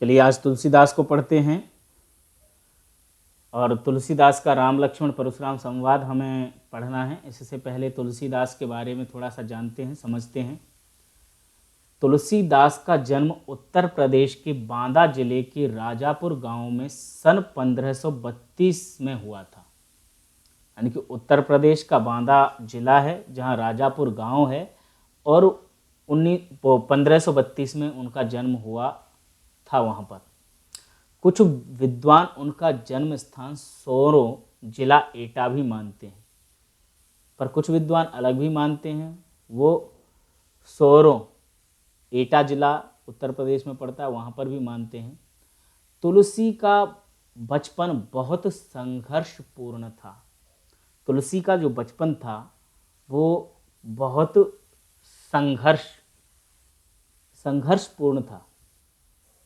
चलिए आज तुलसीदास को पढ़ते हैं और तुलसीदास का राम लक्ष्मण परशुराम संवाद हमें पढ़ना है। इससे पहले तुलसीदास के बारे में थोड़ा सा जानते हैं, समझते हैं। तुलसीदास का जन्म उत्तर प्रदेश के बांदा जिले के राजापुर गांव में सन 1532 में हुआ था। यानी कि उत्तर प्रदेश का बांदा जिला है जहां राजापुर गांव है और 1532 में उनका जन्म हुआ था। वहाँ पर कुछ विद्वान उनका जन्म स्थान सोरों जिला एटा भी मानते हैं, पर कुछ विद्वान अलग भी मानते हैं। वो सोरों एटा जिला उत्तर प्रदेश में पड़ता है, वहाँ पर भी मानते हैं। तुलसी का बचपन बहुत संघर्षपूर्ण था। तुलसी का जो बचपन था वो बहुत संघर्षपूर्ण था,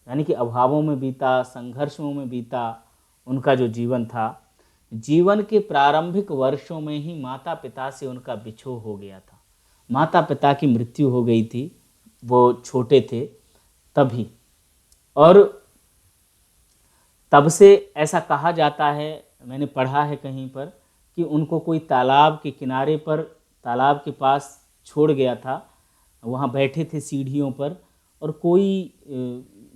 यानी कि अभावों में बीता, संघर्षों में बीता उनका जो जीवन था। जीवन के प्रारंभिक वर्षों में ही माता पिता से उनका बिछोह हो गया था। माता पिता की मृत्यु हो गई थी, वो छोटे थे तभी। और तब से ऐसा कहा जाता है, मैंने पढ़ा है कहीं पर, कि उनको कोई तालाब के किनारे पर, तालाब के पास छोड़ गया था। वहाँ बैठे थे सीढ़ियों पर और कोई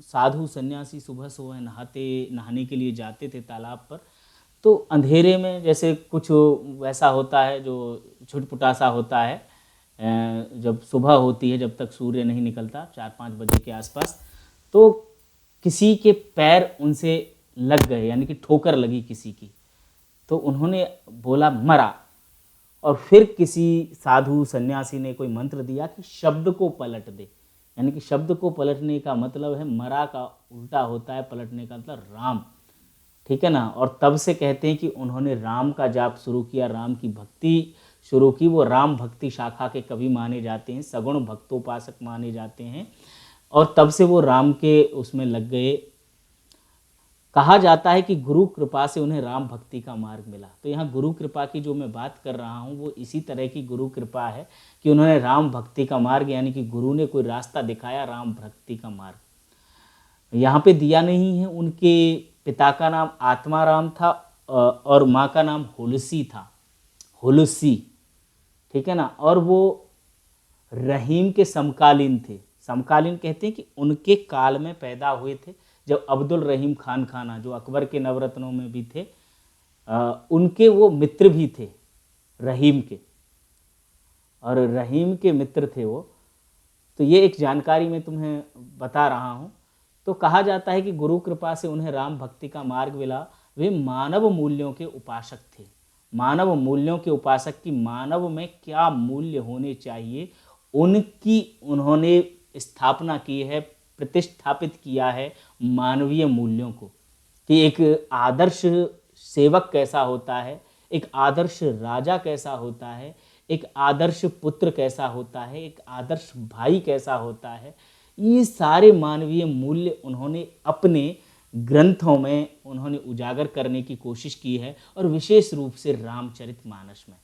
साधु सन्यासी सुबह सुबह नहाने के लिए जाते थे तालाब पर। तो अंधेरे में जैसे कुछ वैसा होता है जो छुटपुटासा होता है, जब सुबह होती है, जब तक सूर्य नहीं निकलता, 4-5 बजे के आसपास, तो किसी के पैर उनसे लग गए, यानी कि ठोकर लगी किसी की, तो उन्होंने बोला मरा। और फिर किसी साधु सन्यासी ने कोई मंत्र दिया कि शब्द को पलट दे, यानी कि शब्द को पलटने का मतलब है, मरा का उल्टा होता है पलटने का मतलब राम, ठीक है ना। और तब से कहते हैं कि उन्होंने राम का जाप शुरू किया, राम की भक्ति शुरू की। वो राम भक्ति शाखा के कवि माने जाते हैं, सगुण भक्तोपासक माने जाते हैं, और तब से वो राम के उसमें लग गए। कहा जाता है कि गुरु कृपा से उन्हें राम भक्ति का मार्ग मिला। तो यहाँ गुरु कृपा की जो मैं बात कर रहा हूँ वो इसी तरह की गुरु कृपा है कि उन्होंने राम भक्ति का मार्ग, यानी कि गुरु ने कोई रास्ता दिखाया, राम भक्ति का मार्ग। यहाँ पे दिया नहीं है। उनके पिता का नाम आत्माराम था और माँ का नाम हुलसी था, हुलसी, ठीक है ना। और वो रहीम के समकालीन थे। समकालीन कहते हैं कि उनके काल में पैदा हुए थे, जब अब्दुल रहीम खान खाना, जो अकबर के नवरत्नों में भी थे, उनके वो मित्र भी थे रहीम के, और रहीम के मित्र थे वो। तो ये एक जानकारी मैं तुम्हें बता रहा हूँ। तो कहा जाता है कि गुरु कृपा से उन्हें राम भक्ति का मार्ग मिला। वे मानव मूल्यों के उपासक थे। मानव मूल्यों के उपासक की मानव में क्या मूल्य होने चाहिए उनकी उन्होंने स्थापना की है, प्रतिष्ठापित किया है मानवीय मूल्यों को, कि एक आदर्श सेवक कैसा होता है, एक आदर्श राजा कैसा होता है, एक आदर्श पुत्र कैसा होता है, एक आदर्श भाई कैसा होता है। ये सारे मानवीय मूल्य उन्होंने अपने ग्रंथों में उन्होंने उजागर करने की कोशिश की है, और विशेष रूप से रामचरितमानस में।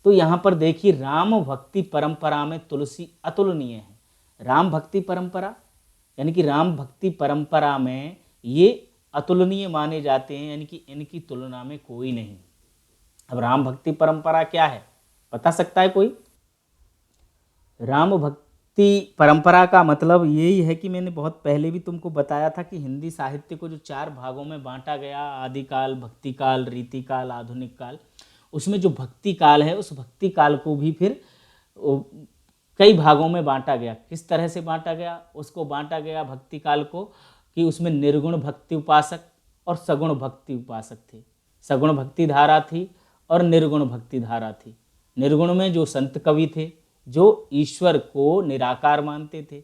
तो यहाँ पर देखिए, राम भक्ति परंपरा में तुलसी अतुलनीय है। राम भक्ति परंपरा यानी कि राम भक्ति परंपरा में ये अतुलनीय माने जाते हैं, यानी कि इनकी तुलना में कोई नहीं। अब राम भक्ति परंपरा क्या है, बता सकता है कोई? राम भक्ति परंपरा का मतलब यही है कि मैंने बहुत पहले भी तुमको बताया था कि हिंदी साहित्य को जो 4 भागों में बांटा गया, आदिकाल, भक्ति काल, रीति काल, आधुनिक काल, उसमें जो भक्ति काल है उस भक्ति काल को भी फिर कई भागों में बांटा गया। किस तरह से बांटा गया? उसको बांटा गया भक्ति काल को कि उसमें निर्गुण भक्ति उपासक और सगुण भक्ति उपासक थे। सगुण भक्ति धारा थी और निर्गुण भक्ति धारा थी। निर्गुण में जो संत कवि थे जो ईश्वर को निराकार मानते थे,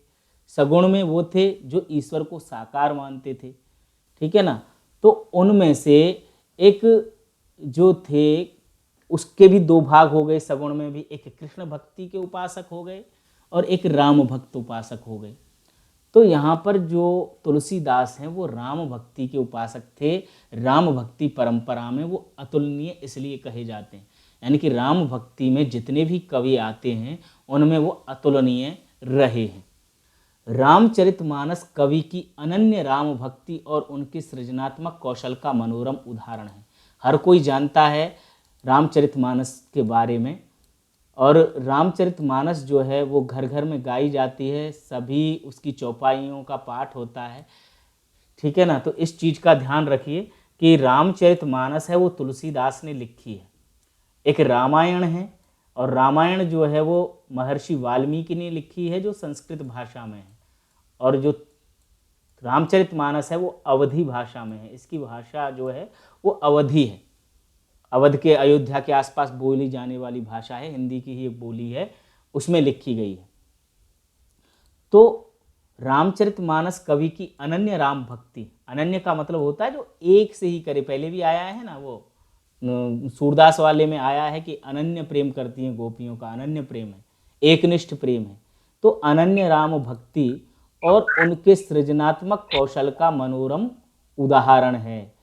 सगुण में वो थे जो ईश्वर को साकार मानते थे, ठीक है ना। तो उनमें से एक जो थे उसके भी 2 भाग हो गए। सगुण में भी एक कृष्ण भक्ति के उपासक हो गए और एक राम भक्त उपासक हो गए। तो यहाँ पर जो तुलसीदास हैं वो राम भक्ति के उपासक थे। राम भक्ति परंपरा में वो अतुलनीय इसलिए कहे जाते हैं, यानी कि राम भक्ति में जितने भी कवि आते हैं उनमें वो अतुलनीय रहे हैं। रामचरितमानस कवि की अनन्य राम भक्ति और उनके सृजनात्मक कौशल का मनोरम उदाहरण है। हर कोई जानता है रामचरितमानस के बारे में, और रामचरितमानस जो है वो घर घर में गाई जाती है, सभी उसकी चौपाइयों का पाठ होता है, ठीक है ना। तो इस चीज़ का ध्यान रखिए कि रामचरितमानस है वो तुलसीदास ने लिखी है। एक रामायण है, और रामायण जो है वो महर्षि वाल्मीकि ने लिखी है जो संस्कृत भाषा में है, और जो रामचरितमानस है वो अवधी भाषा में है। इसकी भाषा जो है वो अवधी है, अवध के अयोध्या के आसपास बोली जाने वाली भाषा है, हिंदी की ही एक बोली है, उसमें लिखी गई है। तो रामचरितमानस कवि की अनन्य राम भक्ति, अनन्य का मतलब होता है जो एक से ही करे, पहले भी आया है ना, वो सूरदास वाले में आया है कि अनन्य प्रेम करती हैं गोपियों का, अनन्य प्रेम है, एकनिष्ठ प्रेम है। तो अनन्य राम भक्ति और उनके सृजनात्मक कौशल का मनोरम उदाहरण है।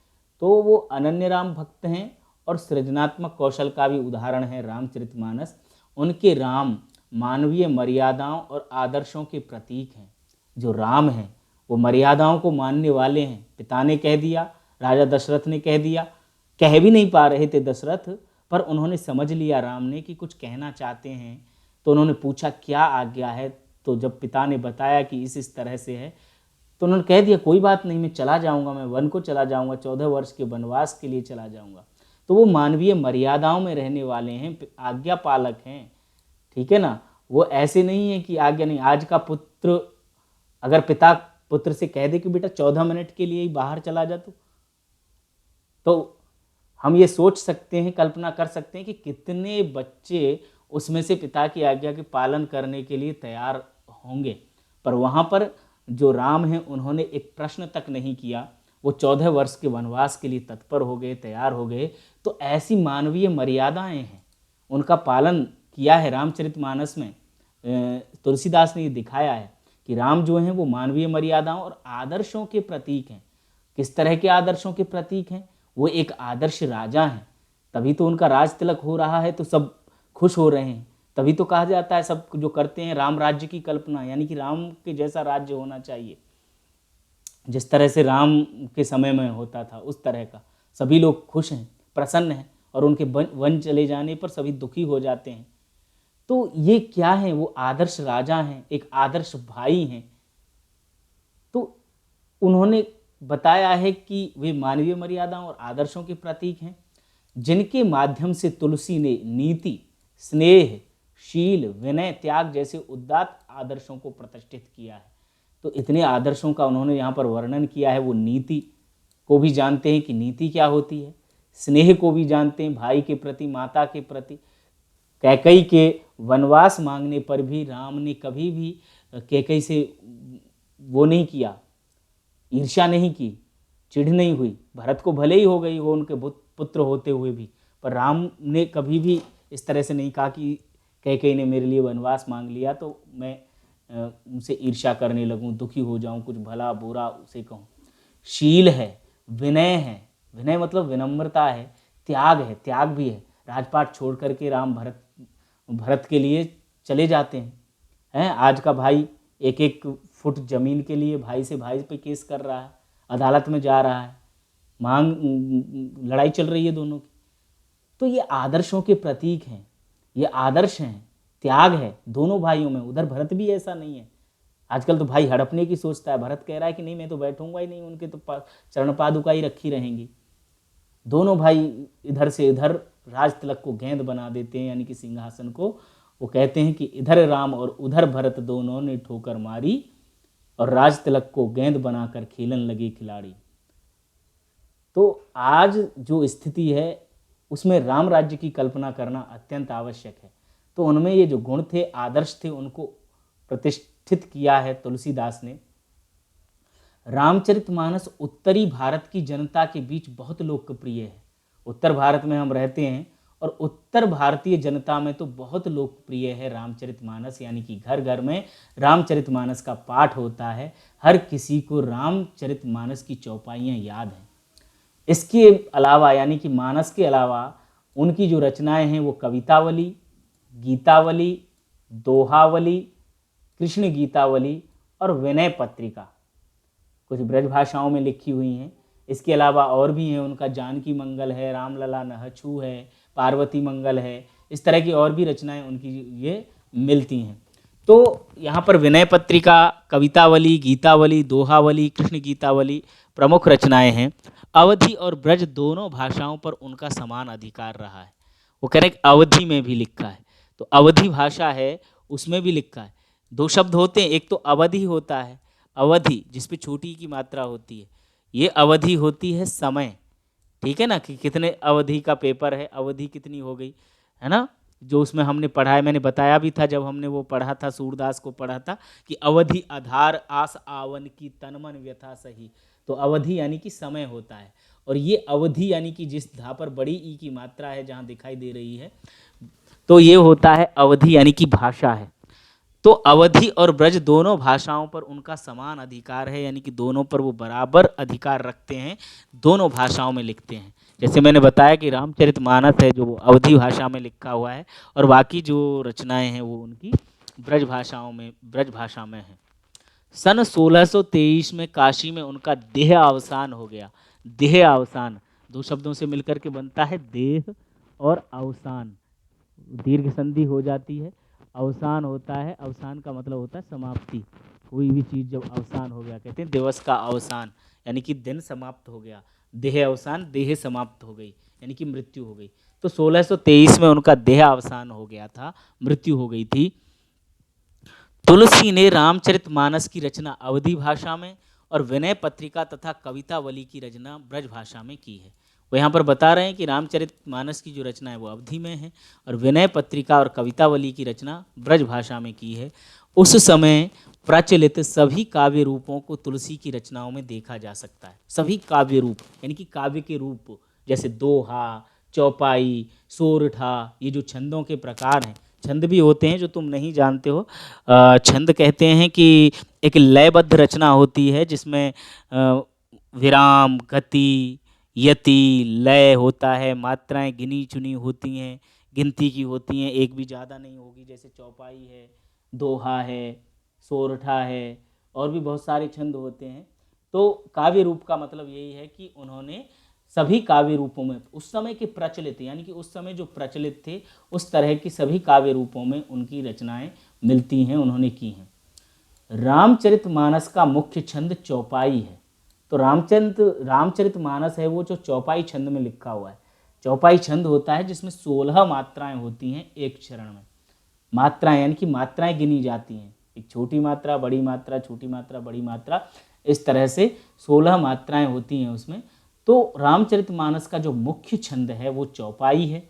तो वो अनन्य राम भक्त हैं और सृजनात्मक कौशल का भी उदाहरण है रामचरितमानस। उनके राम मानवीय मर्यादाओं और आदर्शों के प्रतीक हैं। जो राम हैं वो मर्यादाओं को मानने वाले हैं। पिता ने कह दिया, राजा दशरथ ने कह दिया, कह भी नहीं पा रहे थे दशरथ, पर उन्होंने समझ लिया राम ने कि कुछ कहना चाहते हैं, तो उन्होंने पूछा क्या आज्ञा है। तो जब पिता ने बताया कि इस तरह से है, तो उन्होंने कह दिया कोई बात नहीं, मैं चला जाऊंगा, मैं वन को चला जाऊंगा, 14 वर्ष के वनवास के लिए चला जाऊंगा। तो वो मानवीय मर्यादाओं में रहने वाले हैं, आज्ञा पालक हैं, ठीक है ना। वो ऐसे नहीं है कि आज्ञा नहीं। आज का पुत्र अगर पिता पुत्र से कह दे कि बेटा 14 मिनट के लिए ही बाहर चला जा, तो हम ये सोच सकते हैं, कल्पना कर सकते हैं कि कितने बच्चे उसमें से पिता की आज्ञा के पालन करने के लिए तैयार होंगे। पर वहाँ पर जो राम हैं उन्होंने एक प्रश्न तक नहीं किया, वो 14 वर्ष के वनवास के लिए तत्पर हो गए, तैयार हो गए। तो ऐसी मानवीय मर्यादाएं हैं, उनका पालन किया है रामचरितमानस में। तुलसीदास ने ये दिखाया है कि राम जो हैं वो मानवीय मर्यादाओं और आदर्शों के प्रतीक हैं। किस तरह के आदर्शों के प्रतीक हैं? वो एक आदर्श राजा हैं, तभी तो उनका राज तिलक हो रहा है, तो सब खुश हो रहे हैं। तभी तो कहा जाता है सब जो करते हैं राम राज्य की कल्पना, यानी कि राम के जैसा राज्य होना चाहिए, जिस तरह से राम के समय में होता था उस तरह का। सभी लोग खुश हैं, प्रसन्न हैं, और उनके वन चले जाने पर सभी दुखी हो जाते हैं। तो ये क्या है? वो आदर्श राजा हैं, एक आदर्श भाई हैं। तो उन्होंने बताया है कि वे मानवीय मर्यादाओं और आदर्शों के प्रतीक हैं, जिनके माध्यम से तुलसी ने नीति, स्नेह, शील, विनय, त्याग जैसे उदात्त आदर्शों को प्रतिष्ठित किया है। तो इतने आदर्शों का उन्होंने यहाँ पर वर्णन किया है। वो नीति को भी जानते हैं कि नीति क्या होती है, स्नेह को भी जानते हैं, भाई के प्रति, माता के प्रति। कैकई के वनवास मांगने पर भी राम ने कभी भी कैकई से वो नहीं किया, ईर्ष्या नहीं की, चिढ़ नहीं हुई। भरत को भले ही हो गई वो उनके पुत्र होते हुए भी, पर राम ने कभी भी इस तरह से नहीं कहा कि कैकई ने मेरे लिए वनवास मांग लिया तो मैं उनसे ईर्ष्या करने लगूं, दुखी हो जाऊं, कुछ भला बुरा उसे कहूं। शील है, विनय है, विनय मतलब विनम्रता है, त्याग है, त्याग भी है। राजपाट छोड़ करके राम भरत के लिए चले जाते हैं। आज का भाई एक एक फुट जमीन के लिए भाई से भाई पे केस कर रहा है, अदालत में जा रहा है, लड़ाई चल रही है दोनों की। तो ये आदर्शों के प्रतीक हैं, ये आदर्श हैं, त्याग है दोनों भाइयों में। उधर भरत भी ऐसा नहीं है। आजकल तो भाई हड़पने की सोचता है, भरत कह रहा है कि नहीं मैं तो बैठूंगा ही नहीं, उनके तो चरण पादुका ही रखी रहेंगी। दोनों भाई इधर से इधर राज तिलक को गेंद बना देते हैं, यानी कि सिंहासन को। वो कहते हैं कि इधर राम और उधर भरत दोनों ने ठोकर मारी, और राज तिलक को गेंद बनाकर खेलन लगे खिलाड़ी। तो आज जो स्थिति है उसमें राम राज्य की कल्पना करना अत्यंत आवश्यक है। तो उनमें ये जो गुण थे, आदर्श थे, उनको प्रतिष्ठित किया है तुलसीदास ने। रामचरितमानस उत्तरी भारत की जनता के बीच बहुत लोकप्रिय है। उत्तर भारत में हम रहते हैं और उत्तर भारतीय जनता में तो बहुत लोकप्रिय है रामचरितमानस, यानी कि घर घर में रामचरितमानस का पाठ होता है। हर किसी को रामचरितमानस की चौपाइयाँ याद हैं। इसके अलावा, यानी कि मानस के अलावा, उनकी जो रचनाएं हैं वो कवितावली, गीतावली, दोहावली, कृष्ण गीतावली और विनय पत्रिका कुछ ब्रज भाषाओं में लिखी हुई हैं। इसके अलावा और भी हैं, उनका जानकी मंगल है, रामलला नहछू है, पार्वती मंगल है, इस तरह की और भी रचनाएं उनकी ये मिलती हैं। तो यहाँ पर विनय पत्रिका, कवितावली, गीतावली, दोहावली, कृष्ण गीतावली प्रमुख रचनाएं हैं। अवधी और ब्रज दोनों भाषाओं पर उनका समान अधिकार रहा है। वो कह रहे हैं अवधि में भी लिखा है, तो अवधि भाषा है उसमें भी लिखा है। दो शब्द होते हैं, एक तो अवधि होता है, अवधि जिसपे छोटी की मात्रा होती है, ये अवधि होती है समय, ठीक है ना, कि कितने अवधि का पेपर है, अवधि कितनी हो गई, है ना, जो उसमें हमने पढ़ा है, मैंने बताया भी था जब हमने वो पढ़ा था, सूरदास को पढ़ा था कि अवधि आधार आस आवन की तन मन व्यथा सही। तो अवधि यानी कि समय होता है, और ये अवधि यानी कि जिस धा पर बड़ी ई की मात्रा है जहाँ दिखाई दे रही है, तो ये होता है अवधि यानी कि भाषा है। तो अवधि और ब्रज दोनों भाषाओं पर उनका समान अधिकार है, यानी कि दोनों पर वो बराबर अधिकार रखते हैं, दोनों भाषाओं में लिखते हैं। जैसे मैंने बताया कि रामचरितमानस है जो वो अवधि भाषा में लिखा हुआ है, और बाकी जो रचनाएं हैं वो उनकी ब्रज भाषा में है। सन 1623 में काशी में उनका देह अवसान हो गया। देह अवसान दो शब्दों से मिलकर के बनता है देह और अवसान, दीर्घ संधि हो जाती है, अवसान होता है, अवसान का मतलब होता है समाप्ति। कोई भी चीज़ जब अवसान हो गया, कहते हैं दिवस का अवसान, यानी कि दिन समाप्त हो गया। देह अवसान, देह समाप्त हो गई, यानी कि मृत्यु हो गई। तो 1623 में उनका देह अवसान हो गया था, मृत्यु हो गई थी। तुलसी ने रामचरितमानस की रचना अवधी भाषा में और विनय पत्रिका तथा कवितावली की रचना ब्रज भाषा में की है। वो यहाँ पर बता रहे हैं कि रामचरितमानस की जो रचना है वो अवधि में है, और विनय पत्रिका और कवितावली की रचना ब्रज भाषा में की है। उस समय प्रचलित सभी काव्य रूपों को तुलसी की रचनाओं में देखा जा सकता है। सभी काव्य रूप यानी कि काव्य के रूप, जैसे दोहा, चौपाई, सोरठा, ये जो छंदों के प्रकार हैं, छंद भी होते हैं जो तुम नहीं जानते हो। छंद कहते हैं कि एक लयबद्ध रचना होती है जिसमें विराम, गति, यति, लय होता है, मात्राएं गिनी चुनी होती हैं, गिनती की होती हैं, एक भी ज़्यादा नहीं होगी। जैसे चौपाई है, दोहा है, सोरठा है, और भी बहुत सारे छंद होते हैं। तो काव्य रूप का मतलब यही है कि उन्होंने सभी काव्य रूपों में उस समय के प्रचलित, यानी कि उस समय जो प्रचलित थे उस तरह की सभी काव्य रूपों में उनकी रचनाएं मिलती हैं, उन्होंने की हैं। रामचरितमानस का मुख्य छंद चौपाई है। तो रामचरितमानस है वो जो चौपाई छंद में लिखा हुआ है। चौपाई छंद होता है जिसमें 16 मात्राएं होती हैं एक चरण में। मात्राएं यानी कि मात्राएं गिनी जाती हैं, एक छोटी मात्रा, बड़ी मात्रा, छोटी मात्रा, बड़ी मात्रा, इस तरह से 16 मात्राएं होती हैं उसमें। तो रामचरितमानस का जो मुख्य छंद है वो चौपाई है।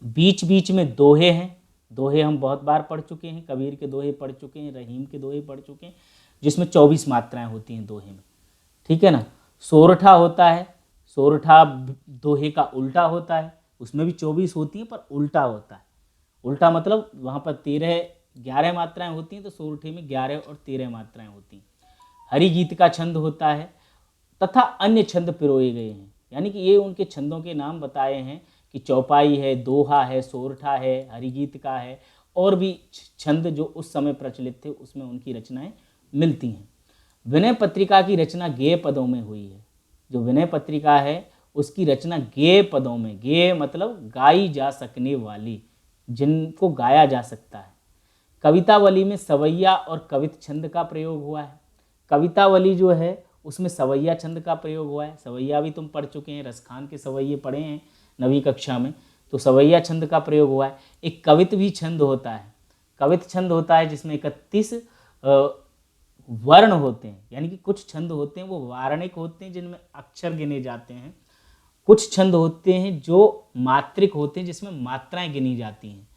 बीच बीच में दोहे हैं। दोहे हम बहुत बार पढ़ चुके हैं, कबीर के दोहे पढ़ चुके हैं, रहीम के दोहे पढ़ चुके हैं, जिसमें 24 मात्राएं होती हैं दोहे में, ठीक है ना। सोरठा होता है, सोरठा दोहे का उल्टा होता है, उसमें भी 24 होती हैं पर उल्टा होता है। उल्टा मतलब वहाँ पर 11 मात्राएं होती हैं, तो सोरठे में 11 और 13 मात्राएं होती हैं। हरिगीत का छंद होता है तथा अन्य छंद पिरोए गए हैं, यानी कि ये उनके छंदों के नाम बताए हैं कि चौपाई है, दोहा है, सोरठा है, हरिगीत का है, और भी छंद जो उस समय प्रचलित थे उसमें उनकी रचनाएं मिलती हैं। विनय पत्रिका की रचना गेय पदों में हुई है। जो विनय पत्रिका है उसकी रचना गेय पदों में, गेय मतलब गाई जा सकने वाली, जिनको गाया जा सकता है। कवितावली में सवैया और कवित छंद का प्रयोग हुआ है। कवितावली जो है उसमें सवैया छंद का प्रयोग हुआ है। सवैया भी तुम पढ़ चुके हैं, रसखान के सवैये पढ़े हैं 9वीं कक्षा में, तो सवैया छंद का प्रयोग हुआ है। एक कवित भी छंद होता है। कवित छंद होता है जिसमें 31 वर्ण होते हैं, यानी कि कुछ छंद होते हैं वो वारणिक होते हैं जिनमें अक्षर गिने जाते हैं, कुछ छंद होते हैं जो मात्रिक होते हैं जिसमें मात्राएं गिनी जाती हैं।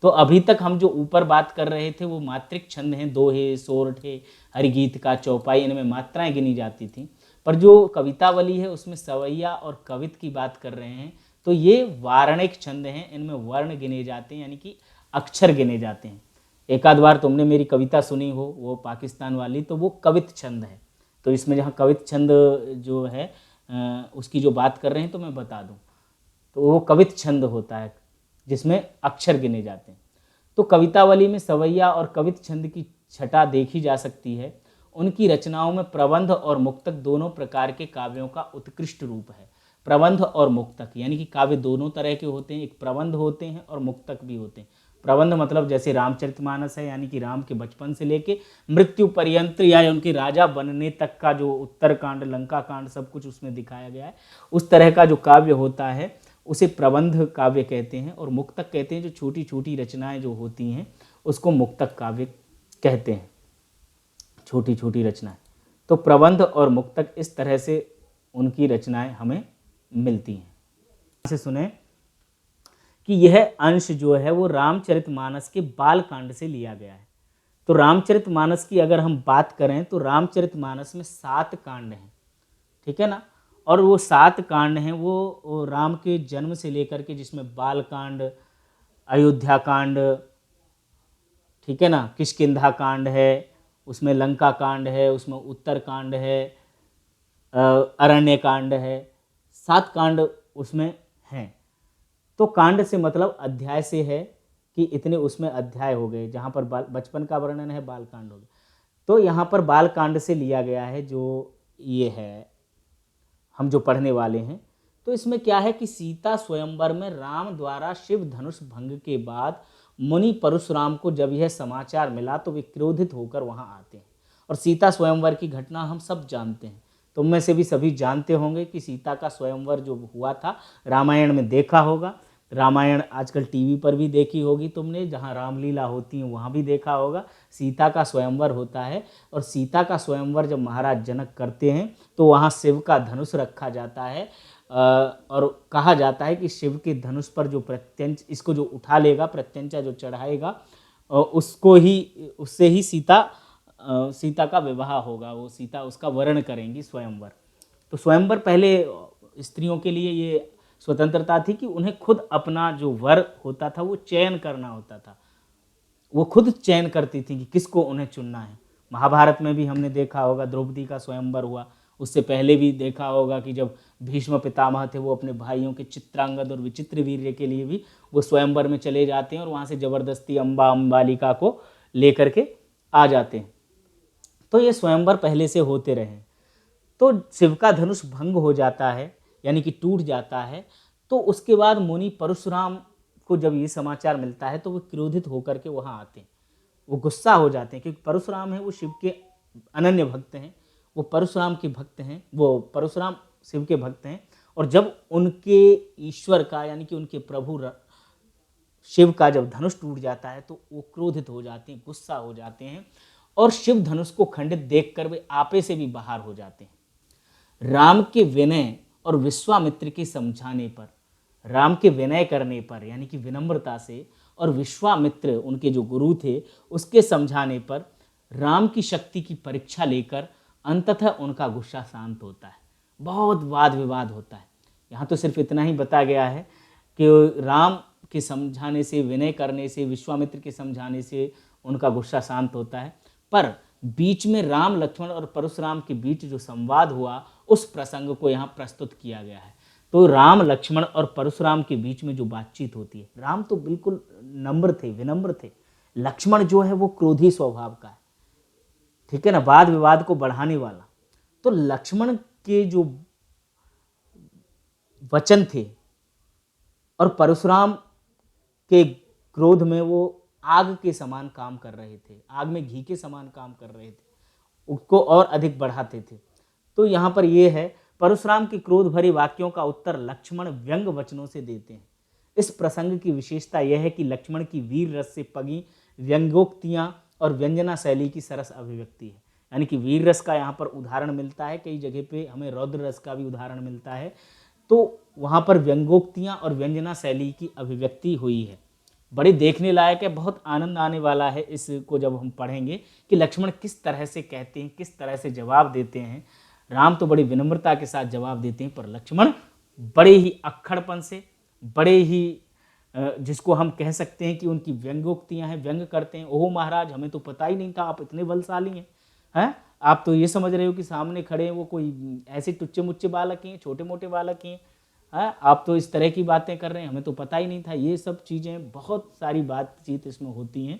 तो अभी तक हम जो ऊपर बात कर रहे थे वो मात्रिक छंद हैं, दोहे, सोरठे, हरिगीत का, चौपाई, इनमें मात्राएं गिनी जाती थी। पर जो कवितावली है उसमें सवैया और कवित की बात कर रहे हैं, तो ये वारणिक छंद हैं, इनमें वर्ण गिने जाते हैं, यानी कि अक्षर गिने जाते हैं। एक आध बार तुमने मेरी कविता सुनी हो, वो पाकिस्तान वाली, तो वो कवित छंद है। तो इसमें जहाँ कवित छंद जो है उसकी जो बात कर रहे हैं तो मैं बता दूं, तो वो कवित छंद होता है जिसमें अक्षर गिने जाते हैं। तो कवितावली में सवैया और कवित छंद की छटा देखी जा सकती है। उनकी रचनाओं में प्रबंध और मुक्तक दोनों प्रकार के काव्यों का उत्कृष्ट रूप है। प्रबंध और मुक्तक यानी कि काव्य दोनों तरह के होते हैं, एक प्रबंध होते हैं और मुक्तक भी होते हैं। प्रबंध मतलब जैसे रामचरितमानस है, यानी कि राम के बचपन से लेके मृत्यु पर्यंत या उनके राजा बनने तक का जो उत्तरकांड, लंका कांड सब कुछ उसमें दिखाया गया है। उस तरह का जो काव्य होता है उसे प्रबंध काव्य कहते हैं। और मुक्तक कहते हैं जो छोटी छोटी रचनाएं जो होती हैं उसको मुक्तक काव्य कहते हैं, छोटी छोटी रचनाएं। तो प्रबंध और मुक्तक इस तरह से उनकी रचनाएं हमें मिलती हैं। से सुने कि यह अंश जो है वो रामचरितमानस के बाल कांड से लिया गया है। तो रामचरितमानस की अगर हम बात करें तो रामचरितमानस में 7 कांड हैं, ठीक है ना। और वो 7 कांड हैं वो राम के जन्म से लेकर के, जिसमें बाल कांड, अयोध्या कांड, ठीक है ना, किष्किंधा कांड है, उसमें लंका कांड है, उसमें उत्तर कांड है, अरण्य कांड है, 7 कांड उसमें हैं। तो कांड से मतलब अध्याय से है कि इतने उसमें अध्याय हो गए। जहाँ पर बचपन का वर्णन है बाल कांड हो गया, तो यहाँ पर बाल कांड से लिया गया है जो ये है हम जो पढ़ने वाले हैं। तो इसमें क्या है कि सीता स्वयंवर में राम द्वारा शिव धनुष भंग के बाद मुनि परशुराम को जब यह समाचार मिला तो वे क्रोधित होकर वहां आते हैं। और सीता स्वयंवर की घटना हम सब जानते हैं, तुम में से भी सभी जानते होंगे कि सीता का स्वयंवर जो हुआ था रामायण में देखा होगा। रामायण आजकल टीवी पर भी देखी होगी तुमने, जहाँ रामलीला होती है वहाँ भी देखा होगा। सीता का स्वयंवर होता है और सीता का स्वयंवर जब महाराज जनक करते हैं तो वहाँ शिव का धनुष रखा जाता है और कहा जाता है कि शिव के धनुष पर जो प्रत्यंच, इसको जो उठा लेगा, प्रत्यंचा जो चढ़ाएगा, उसको ही, उससे ही सीता का विवाह होगा, वो सीता उसका वरण करेंगी स्वयंवर। तो स्वयंवर पहले स्त्रियों के लिए ये स्वतंत्रता थी कि उन्हें खुद अपना जो वर होता था वो चयन करना होता था, वो खुद चयन करती थी कि किसको उन्हें चुनना है। महाभारत में भी हमने देखा होगा द्रौपदी का स्वयंवर हुआ, उससे पहले भी देखा होगा कि जब भीष्म पितामह थे वो अपने भाइयों के चित्रांगद और विचित्र वीर्य के लिए भी वो स्वयंवर में चले जाते हैं और वहाँ से जबरदस्ती अंबालिका को लेकर के आ जाते हैं। तो ये स्वयंवर पहले से होते रहे। तो शिव का धनुष भंग हो जाता है, यानी कि टूट जाता है। तो उसके बाद मुनि परशुराम को जब ये समाचार मिलता है तो वो क्रोधित होकर के वहाँ आते हैं, वो गुस्सा हो जाते हैं, क्योंकि परशुराम है वो शिव के अनन्य भक्त हैं, वो परशुराम के भक्त हैं, वो परशुराम शिव के भक्त हैं। और जब उनके ईश्वर का, यानी कि उनके प्रभु शिव का जब धनुष टूट जाता है तो वो क्रोधित हो जाते हैं, गुस्सा हो जाते हैं और शिव धनुष को खंडित देखकर वे आपे से भी बाहर हो जाते हैं। राम के विनय और विश्वामित्र के समझाने पर, राम के विनय करने पर, यानी कि विनम्रता से, और विश्वामित्र उनके जो गुरु थे उसके समझाने पर राम की शक्ति की परीक्षा लेकर अंततः उनका गुस्सा शांत होता है। बहुत वाद विवाद होता है। यहाँ तो सिर्फ इतना ही बता गया है कि राम के समझाने से, विनय करने से, विश्वामित्र के समझाने से उनका गुस्सा शांत होता है। पर बीच में राम, लक्ष्मण और परशुराम के बीच जो संवाद हुआ उस प्रसंग को यहाँ प्रस्तुत किया गया है। तो राम, लक्ष्मण और परशुराम के बीच में जो बातचीत होती है, राम तो बिल्कुल नम्र थे, विनम्र थे। लक्ष्मण जो है वो क्रोधी स्वभाव का है, ठीक है ना, वाद विवाद को बढ़ाने वाला। तो लक्ष्मण के जो वचन थे और परशुराम के क्रोध में वो आग के समान काम कर रहे थे, आग में घी के समान काम कर रहे थे, उसको और अधिक बढ़ाते थे। तो यहाँ पर ये है, परशुराम के क्रोध भरे वाक्यों का उत्तर लक्ष्मण व्यंग वचनों से देते हैं। इस प्रसंग की विशेषता यह है कि लक्ष्मण की वीर रस से पगी व्यंग्योक्तियां और व्यंजना शैली की सरस अभिव्यक्ति है। यानी कि वीर रस का यहाँ पर उदाहरण मिलता है, कई जगह पे हमें रौद्र रस का भी उदाहरण मिलता है। तो वहाँ पर व्यंग्योक्तियां और व्यंजना शैली की अभिव्यक्ति हुई है। बड़ी देखने लायक है, बहुत आनंद आने वाला है इसको जब हम पढ़ेंगे कि लक्ष्मण किस तरह से कहते हैं, किस तरह से जवाब देते हैं। राम तो बड़ी विनम्रता के साथ जवाब देते हैं, पर लक्ष्मण बड़े ही अक्खड़पन से, बड़े ही जिसको हम कह सकते हैं कि उनकी व्यंग्योक्तियां हैं, व्यंग करते हैं। ओहो महाराज, हमें तो पता ही नहीं था आप इतने बलशाली हैं, आप तो ये समझ रहे हो कि सामने खड़े हैं वो कोई ऐसे टुच्चे मुच्चे बालक हैं, छोटे मोटे बालक हैं, आप तो इस तरह की बातें कर रहे हैं, हमें तो पता ही नहीं था। ये सब चीज़ें, बहुत सारी बातचीत इसमें होती हैं।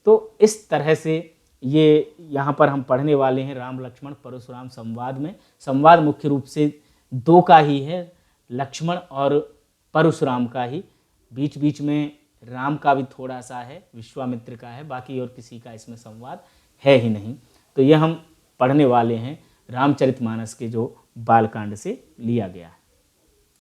तो इस तरह से ये यहाँ पर हम पढ़ने वाले हैं राम लक्ष्मण परशुराम संवाद में। संवाद मुख्य रूप से दो का ही है, लक्ष्मण और परशुराम का ही। बीच बीच में राम का भी थोड़ा सा है, विश्वामित्र का है, बाकी और किसी का इसमें संवाद है ही नहीं। तो ये हम पढ़ने वाले हैं रामचरितमानस के जो बालकांड से लिया गया है।